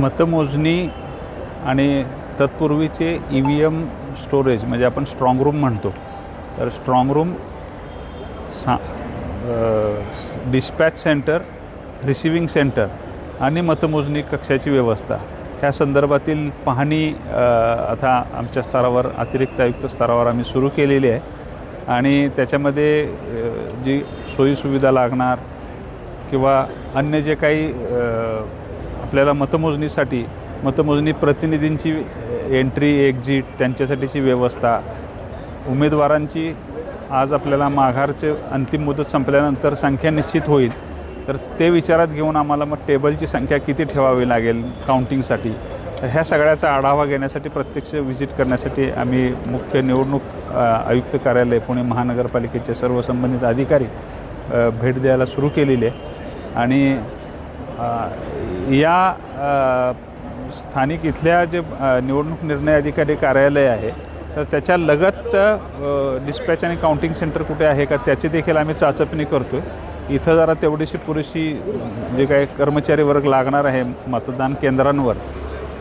मतमोजणी आणि तत्पूर्वीचे EVM storage म्हणजे आपण स्ट्रॉंग रूम म्हणतो. तर strong room dispatch centre, receiving centre आणि मतमोजणी कक्षाची व्यवस्था ह्या संदर्भातील पाहणी आता आमच्या स्तरावर अतिरिक्त आयुक्त स्तरावर आम्ही सुरू केलेली आहे. आणि त्याच्यामध्ये जी सोयीसुविधा लागणार किंवा अन्य जे काही आपल्याला मतमोजणीसाठी मतमोजणी प्रतिनिधींची एंट्री एक्झिट त्यांच्यासाठीची व्यवस्था, उमेदवारांची आज आपल्याला माघारचे अंतिम मुदत संपल्यानंतर संख्या निश्चित होईल, तर ते विचारात घेऊन आम्हाला मग टेबलची संख्या किती ठेवावी लागेल काउंटिंगसाठी, ह्या सगळ्याचा आढावा घेण्यासाठी प्रत्यक्ष व्हिजिट करण्यासाठी आम्ही मुख्य निवडणूक आयुक्त कार्यालय पुणे महानगरपालिकेचे सर्व संबंधित अधिकारी भेट द्यायला सुरू केलेली आहे. आणि या स्थानिक इथल्या जे निवडणूक निर्णय अधिकारी कार्यालय आहे तर त्याच्या लगत डिस्पॅच आणि काउंटिंग सेंटर कुठे आहे का त्याची देखील आम्ही चाचपणी करतो आहे. इथं जरा तेवढीशी पुरेशी जे काही कर्मचारी वर्ग लागणार आहे मतदान केंद्रांवर,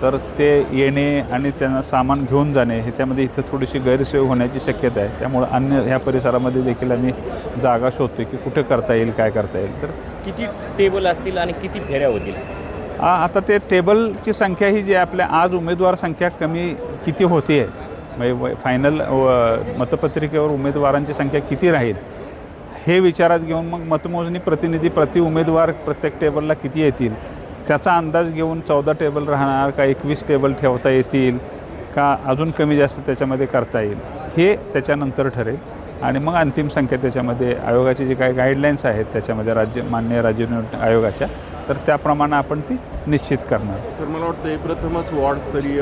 तर ते येणे आणि त्यांना सामान घेऊन जाणे ह्याच्यामध्ये इथं थोडीशी गैरसोय होण्याची शक्यता आहे. त्यामुळे अन्य ह्या परिसरामध्ये देखील आम्ही जागा शोधतो की कुठे करता येईल, काय करता येईल. तर किती टेबल असतील आणि किती फेऱ्या होतील? आता ते टेबलची संख्या ही जी आपल्या आज उमेदवार संख्या कमी किती होती आहे म्हणजे फायनल मतपत्रिकेवर उमेदवारांची संख्या किती राहील हे विचारात घेऊन मग मतमोजणी प्रतिनिधी प्रति उमेदवार प्रत्येक टेबलला किती येतील त्याचा अंदाज घेऊन 14 टेबल राहणार का 21 टेबल ठेवता येतील का अजून कमी जास्त त्याच्यामध्ये करता येईल हे त्याच्यानंतर ठरेल. आणि मग अंतिम संख्या त्याच्यामध्ये आयोगाची जी काही गाईडलाईन्स आहेत त्याच्यामध्ये माननीय राज्य निवडणूक आयोगाच्या, तर त्याप्रमाणे आपण ती निश्चित करणार. सर, मला वाटतं हे प्रथमच वॉर्डस्तरीय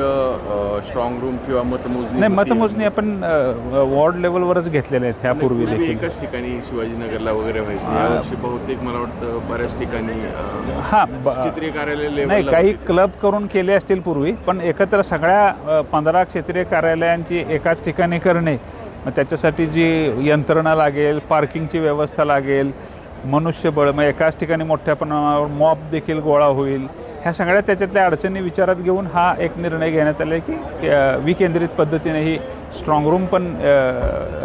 स्ट्रॉंग रूम किंवा मतमोजणी नाही, मतमोजणी आपण वॉर्ड लेवलवरच घेतलेल्या आहेत ह्यापूर्वी देखील. एकाच ठिकाणी शिवाजीनगरला वगैरे व्हायचं, यावर्षी बहुतेक मला वाटतं बऱ्याच ठिकाणी क्षेत्रीय कार्यालय नाही, काही क्लब करून केले असतील पूर्वी, पण एकत्र सगळ्या 15 क्षेत्रीय कार्यालयांची एकाच ठिकाणी करणे, मग त्याच्यासाठी जी यंत्रणा लागेल, पार्किंगची व्यवस्था लागेल, मनुष्यबळ, मग एकाच ठिकाणी मोठ्या प्रमाणावर मॉब देखील गोळा होईल, ह्या सगळ्या त्याच्यातल्या अडचणी विचारात घेऊन हा एक निर्णय घेण्यात आला की विकेंद्रित पद्धतीने ही स्ट्रॉंग रूम पण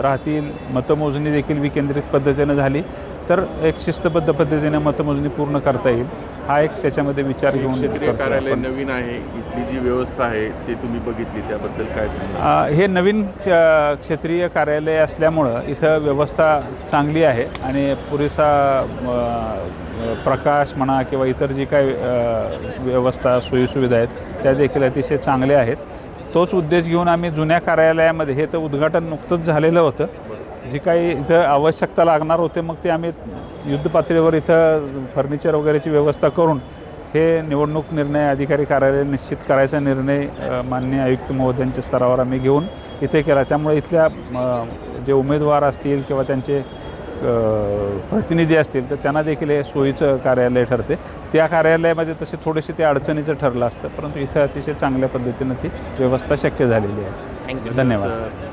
राहतील, मतमोजणी देखील विकेंद्रित पद्धतीनं झाली तर एक शिस्तबद्ध पद्धतीने मतमोजणी पूर्ण करता येईल. हा एक त्याच्यामध्ये विचार घेऊन क्षेत्रीय कार्यालय नवीन आहे, इथली जी व्यवस्था आहे ते तुम्ही बघितली, त्याबद्दल काय सांगा? हे नवीन क्षेत्रीय कार्यालय असल्यामुळं इथं व्यवस्था चांगली आहे आणि पुरेसा प्रकाश म्हणा किंवा इतर जी काही व्यवस्था सोयीसुविधा आहेत त्या देखील अतिशय चांगल्या आहेत. तोच उद्देश घेऊन आम्ही जुन्या कार्यालयामध्ये, हे तर उद्घाटन नुकतंच झालेलं होतं, जी काही इथं आवश्यकता लागणार होते मग ते आम्ही युद्धपातळीवर इथं फर्निचर वगैरेची व्यवस्था करून हे निवडणूक निर्णय अधिकारी कार्यालय निश्चित करायचा निर्णय माननीय आयुक्त महोदयांच्या स्तरावर आम्ही घेऊन इथे केला. त्यामुळे इथल्या जे उमेदवार असतील किंवा त्यांचे प्रतिनिधी असतील तर त्यांना देखील हे सोयीचं कार्यालय ठरते. त्या कार्यालयामध्ये तसे थोडेसे ते अडचणीचं ठरलं असतं, परंतु इथं अतिशय चांगल्या पद्धतीनं ती व्यवस्था शक्य झालेली आहे. थँक्यू. धन्यवाद.